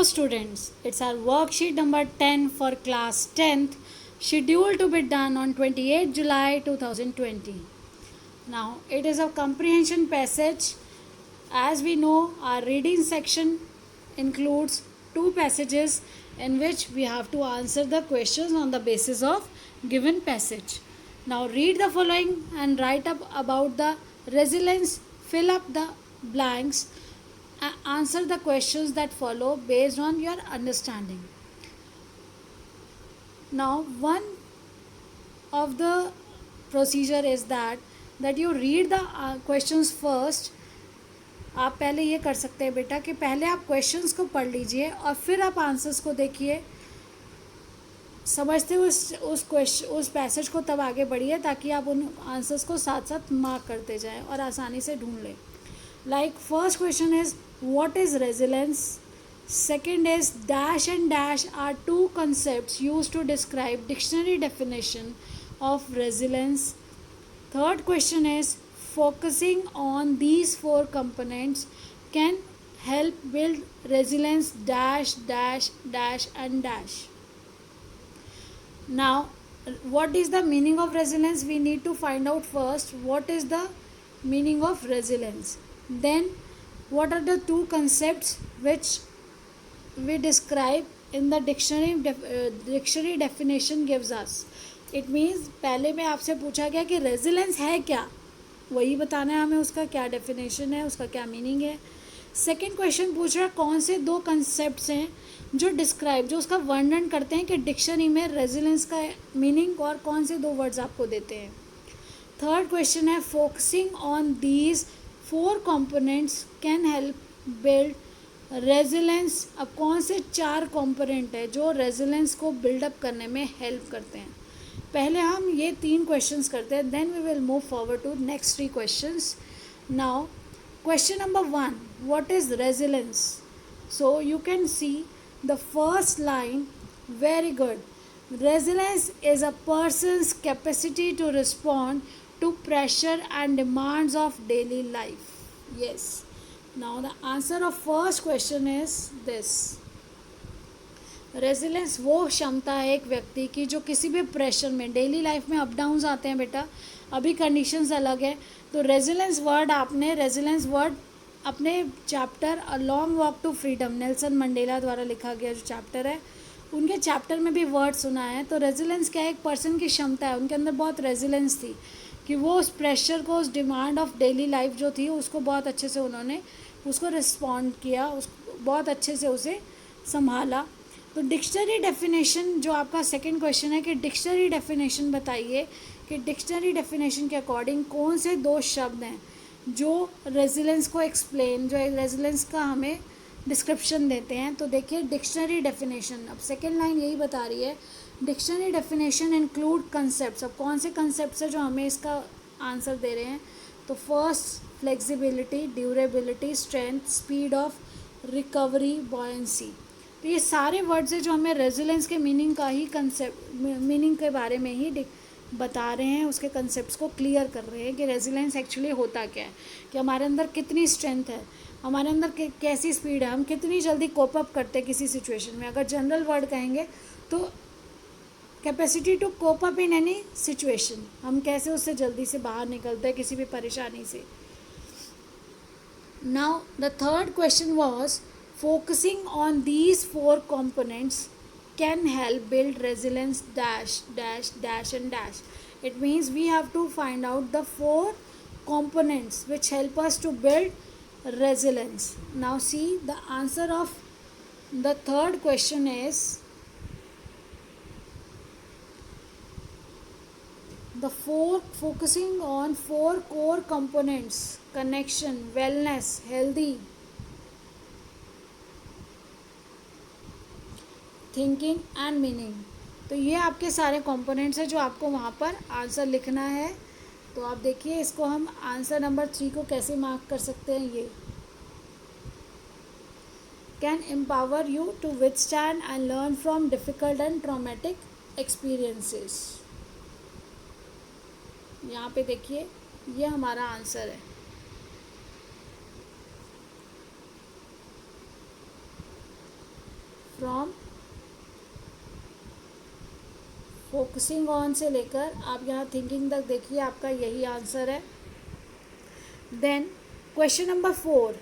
students, it's our worksheet number 10 for class 10th, scheduled to be done on 28 July 2020. Now, it is a comprehension passage. As we know, our reading section includes two passages in which we have to answer the questions on the basis of given passage. Now, read the following and write up about the resilience, fill up the blanks, answer the questions that follow based on your understanding. Now, one of the procedure is that you read the questions first. आप पहले ये कर सकते हैं बेटा कि पहले आप क्वेश्चंस को पढ़ लीजिए और फिर आप आंसर्स को देखिए, समझते हुए उस पैसेज को तब आगे बढ़िए ताकि आप उन आंसर्स को साथ साथ मार्क करते जाएं और आसानी से ढूंढ लें. Like first question is what is resilience. Second is dash and dash are two concepts used to describe dictionary definition of resilience. Third question is focusing on these four components can help build resilience dash dash dash and dash. Now, what is the meaning of resilience? We need to find out first what is the meaning of resilience. Then, what are the two concepts which we describe in the dictionary definition gives us. It means पहले में आपसे पूछा गया कि resilience है क्या, वही बताना है हमें, उसका क्या डेफिनेशन है, उसका क्या मीनिंग है. सेकेंड क्वेश्चन पूछ रहा है कौन से दो कंसेप्ट्स हैं जो उसका वर्णन करते हैं कि डिक्शनरी में रेजिलेंस का मीनिंग और कौन से दो वर्ड्स आपको देते हैं. थर्ड क्वेश्चन है focusing on these four components can help build resilience. अब कौन से चार कंपोनेंट है जो रेजिलेंस को बिल्डअप करने में हेल्प करते हैं. पहले हम ये तीन क्वेश्चंस करते हैं, then we will move forward to next three questions. Now question number 1, what is resilience. So you can see the first line, very good. Resilience is a person's capacity to respond to pressure and demands of daily life. Yes. Now the answer of first question is this. Resilience वो क्षमता है एक व्यक्ति की जो किसी भी pressure में, डेली लाइफ में अप डाउन्स आते हैं बेटा, अभी कंडीशंस अलग है. तो रेजिलेंस वर्ड अपने chapter a long walk to freedom, Nelson Mandela द्वारा लिखा गया जो चैप्टर है, उनके चैप्टर में भी वर्ड सुना है. तो रेजिलेंस क्या है, एक पर्सन की क्षमता है. उनके अंदर बहुत रेजिलेंस थी कि वो उस प्रेशर को, उस डिमांड ऑफ डेली लाइफ जो थी उसको बहुत अच्छे से उन्होंने उसको रिस्पॉन्ड किया, बहुत अच्छे से उसे संभाला. तो डिक्शनरी डेफिनेशन जो आपका सेकंड क्वेश्चन है कि डिक्शनरी डेफिनेशन बताइए कि डिक्शनरी डेफिनेशन के अकॉर्डिंग कौन से दो शब्द हैं जो रेजिलेंस को एक्सप्लेन, जो रेजिलेंस का हमें डिस्क्रिप्शन देते हैं. तो देखिए डिक्शनरी डेफिनेशन, अब सेकेंड लाइन यही बता रही है, डिक्शनरी डेफिनेशन इंक्लूड कंसेप्ट्स. अब कौन से कंसेप्ट्स है जो हमें इसका आंसर दे रहे हैं. तो first flexibility, durability, strength, speed of recovery, buoyancy. तो ये सारे वर्ड्स हैं जो हमें रेजिलेंस के मीनिंग का ही मीनिंग के बारे में ही बता रहे हैं, उसके कंसेप्ट्स को क्लियर कर रहे हैं कि रेजिलेंस एक्चुअली होता क्या है, कि हमारे अंदर कितनी स्ट्रेंथ है, हमारे अंदर कैसी स्पीड है, हम कितनी जल्दी कोप अप करते हैं किसी सिचुएशन में. अगर जनरल वर्ड कहेंगे तो capacity to cope up in any situation, हम कैसे उससे जल्दी से बाहर निकलते हैं किसी भी परेशानी से. Now the third question was focusing on these four components can help build resilience dash dash dash and dash. It means we have to find out the four components which help us to build resilience. Now see, the answer of the third question is focusing on four core components: connection, wellness, healthy, thinking and meaning. तो ये आपके सारे components हैं जो आपको वहाँ पर answer लिखना है. तो आप देखिए इसको हम आंसर नंबर 3 को कैसे मार्क कर सकते हैं. ये can empower you to withstand and learn from difficult and traumatic experiences. यहाँ पे देखिए ये हमारा आंसर है. फ्रॉम फोकसिंग ऑन से लेकर आप यहाँ थिंकिंग तक देखिए, आपका यही आंसर है. Then question number 4,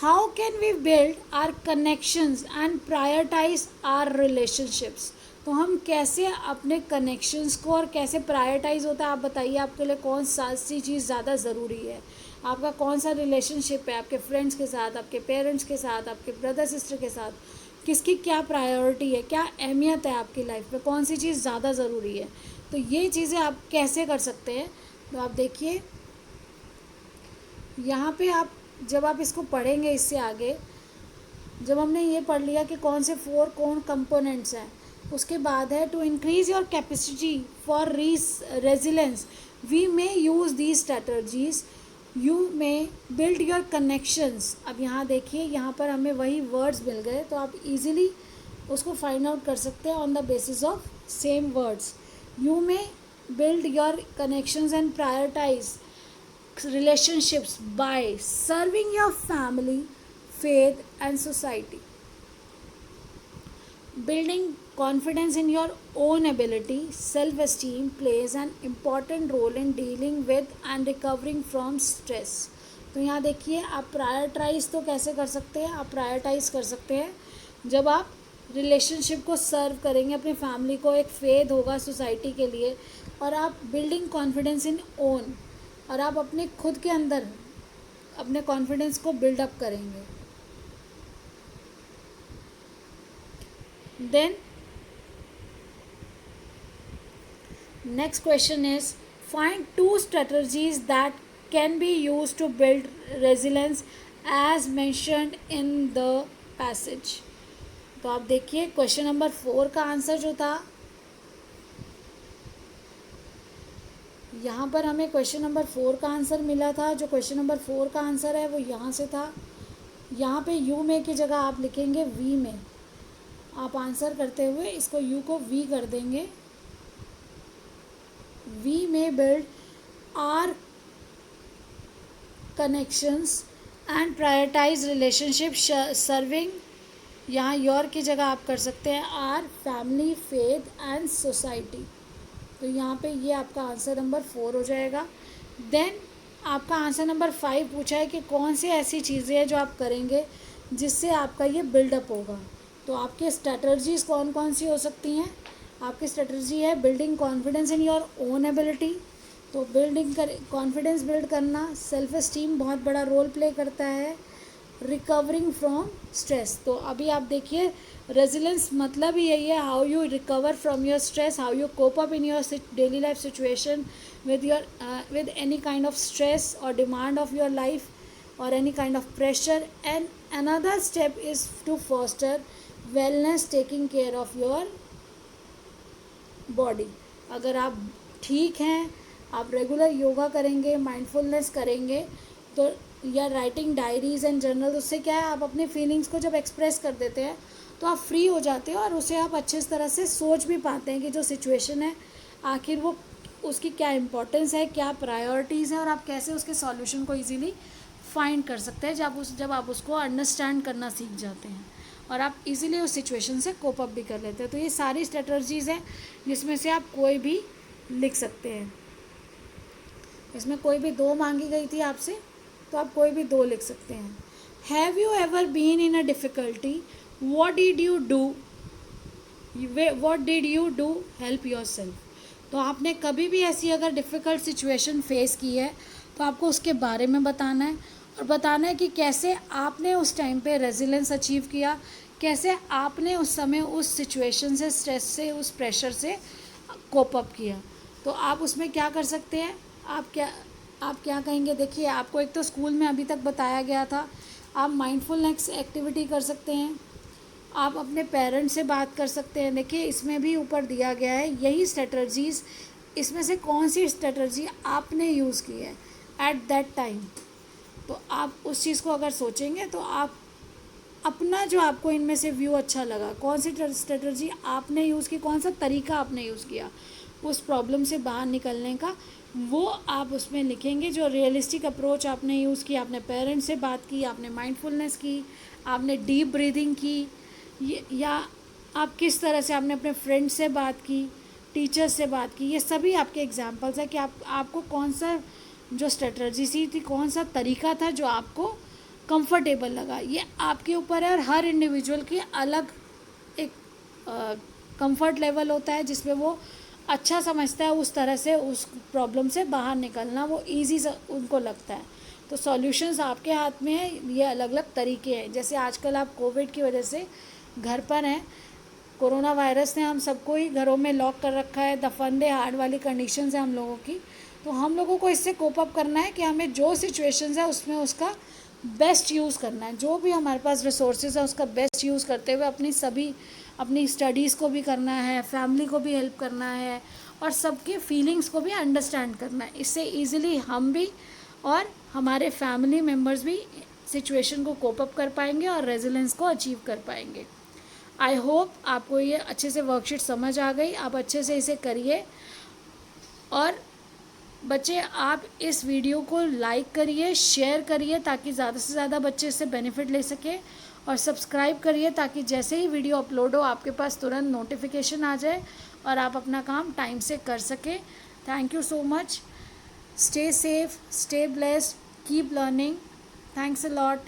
how can we build our connections and prioritise our relationships. तो हम कैसे अपने कनेक्शंस को और कैसे प्रायोरिटाइज होता है, आप बताइए आपके लिए कौन सी चीज़ ज़्यादा ज़रूरी है. आपका कौन सा रिलेशनशिप है, आपके फ्रेंड्स के साथ, आपके पेरेंट्स के साथ, आपके ब्रदर सिस्टर के साथ, किसकी क्या प्रायोरिटी है, क्या अहमियत है आपकी लाइफ में, कौन सी चीज़ ज़्यादा ज़रूरी है. तो ये चीज़ें आप कैसे कर सकते हैं. तो आप देखिए यहाँ पे आप जब आप इसको पढ़ेंगे इससे आगे, जब हमने ये पढ़ लिया कि कौन से 4 कौन कंपोनेंट्स हैं, उसके बाद है to increase your capacity for resilience we may use these strategies, you may build your connections. अब यहाँ देखिए, यहाँ पर हमें वही वर्ड्स मिल गए, तो आप इजीली उसको फाइंड आउट कर सकते हैं on the basis of same words. You may build your connections and prioritise relationships by serving your family, faith and society. Building confidence in your own ability, self-esteem plays an important role in dealing with and recovering from stress. तो यहाँ देखिए, आप prioritise तो कैसे कर सकते हैं. आप प्रायोरिटाइज कर सकते हैं जब आप रिलेशनशिप को सर्व करेंगे, अपनी फैमिली को, एक फेथ होगा सोसाइटी के लिए, और आप बिल्डिंग कॉन्फिडेंस इन ओन, और आप अपने खुद के अंदर अपने कॉन्फिडेंस को बिल्डअप करेंगे. Then next question is find 2 strategies that can be use to build resilience as mentioned in the passage. तो आप देखिए क्वेश्चन नंबर 4 का आंसर जो था, यहाँ पर हमें क्वेश्चन नंबर 4 का आंसर मिला था. जो क्वेश्चन नंबर 4 का आंसर है वो यहाँ से था. यहाँ पे यू में की जगह आप लिखेंगे वी में. आप आंसर करते हुए इसको यू को वी कर देंगे. We may build our connections and prioritise relationship serving, यहाँ योर की जगह आप कर सकते हैं our family, faith and society. तो यहाँ पे ये आपका आंसर नंबर 4 हो जाएगा. देन आपका आंसर नंबर 5 पूछा है कि कौन सी ऐसी चीज़ें हैं जो आप करेंगे जिससे आपका ये बिल्डअप होगा. तो आपके स्ट्रेटजीज कौन कौन सी हो सकती हैं. आपकी स्ट्रेटजी है building confidence in your own ability. तो कॉन्फिडेंस बिल्ड करना, सेल्फ एस्टीम बहुत बड़ा रोल प्ले करता है, रिकवरिंग फ्रॉम स्ट्रेस. तो अभी आप देखिए, रेजिलेंस मतलब ही यही है, how you recover from your stress, how you cope up in your daily life situation with any kind of stress or demand of your life or any kind of pressure. And another step is to foster wellness, taking care of your body. अगर आप ठीक हैं, आप regular yoga करेंगे, mindfulness करेंगे, तो या writing diaries and journal, उससे क्या है, आप अपने फीलिंग्स को जब एक्सप्रेस कर देते हैं तो आप फ्री हो जाते हो, और उसे आप अच्छे तरह से सोच भी पाते हैं कि जो सिचुएशन है आखिर वो उसकी क्या इम्पोर्टेंस है, क्या प्रायोरिटीज़ है, और आप कैसे उसके सॉल्यूशन को इजीली फाइंड कर सकते हैं जब आप उसको अंडरस्टैंड करना सीख जाते हैं, और आप इजीली उस सिचुएशन से कोप अप भी कर लेते हैं. तो ये सारी स्ट्रेटजीज़ हैं जिसमें से आप कोई भी लिख सकते हैं. इसमें कोई भी 2 मांगी गई थी आपसे, तो आप कोई भी 2 लिख सकते हैं. Have you ever been in a difficulty, what did you do help your self. तो आपने कभी भी ऐसी अगर डिफ़िकल्ट सिचुएशन फेस की है तो आपको उसके बारे में बताना है, और बताना है कि कैसे आपने उस टाइम पे रेजिलेंस अचीव किया, कैसे आपने उस समय उस सिचुएशन से, स्ट्रेस से, उस प्रेशर से कोप अप किया. तो आप उसमें क्या कर सकते हैं, आप क्या कहेंगे. देखिए, आपको एक तो स्कूल में अभी तक बताया गया था, आप माइंडफुलनेस एक्टिविटी कर सकते हैं, आप अपने पेरेंट्स से बात कर सकते हैं. देखिए, इसमें भी ऊपर दिया गया है यही स्ट्रेटजीज़, इसमें से कौन सी स्ट्रेटजी आपने यूज़ की है एट दैट टाइम. तो आप उस चीज़ को अगर सोचेंगे तो आप अपना जो आपको इनमें से व्यू अच्छा लगा, कौन सी स्ट्रेटजी आपने यूज़ की, कौन सा तरीका आपने यूज़ किया उस प्रॉब्लम से बाहर निकलने का, वो आप उसमें लिखेंगे. जो रियलिस्टिक अप्रोच आपने यूज़ की, आपने पेरेंट्स से बात की, आपने माइंडफुलनेस की, आपने डीप ब्रीदिंग की, ये, या आप किस तरह से आपने अपने फ्रेंड से बात की, टीचर से बात की, ये सभी आपके एग्जाम्पल्स है कि आपको कौन सा जो स्ट्रेटजी सी थी, कौन सा तरीका था जो आपको कंफर्टेबल लगा। ये आपके ऊपर है और हर इंडिविजुअल की अलग एक कंफर्ट लेवल होता है जिसमें वो अच्छा समझता है उस तरह से उस प्रॉब्लम से बाहर निकलना वो ईजी उनको लगता है। तो सॉल्यूशंस आपके हाथ में है, ये अलग अलग तरीके हैं। जैसे आजकल आप कोविड की वजह से घर पर हैं, कोरोना वायरस ने हम सबको ही घरों में लॉक कर रखा है, दफन हार्ड वाली कंडीशन है हम लोगों की। तो हम लोगों को इससे कोप अप करना है कि हमें जो सिचुएशंस है उसमें उसका बेस्ट यूज़ करना है। जो भी हमारे पास रिसोर्सेज है उसका बेस्ट यूज़ करते हुए अपनी स्टडीज़ को भी करना है, फैमिली को भी हेल्प करना है और सबके फीलिंग्स को भी अंडरस्टैंड करना है। इससे ईज़िली हम भी और हमारे फैमिली मेम्बर्स भी सिचुएशन को कोप अप कर पाएंगे और रेजिलेंस को अचीव कर पाएंगे। आई होप आपको ये अच्छे से वर्कशीट समझ आ गई, आप अच्छे से इसे करिए। और बच्चे आप इस वीडियो को लाइक करिए, शेयर करिए ताकि ज़्यादा से ज़्यादा बच्चे इससे बेनिफिट ले सकें, और सब्सक्राइब करिए ताकि जैसे ही वीडियो अपलोड हो आपके पास तुरंत नोटिफिकेशन आ जाए और आप अपना काम टाइम से कर सकें। Thank you so much. Stay safe, stay blessed, keep learning. Thanks a lot.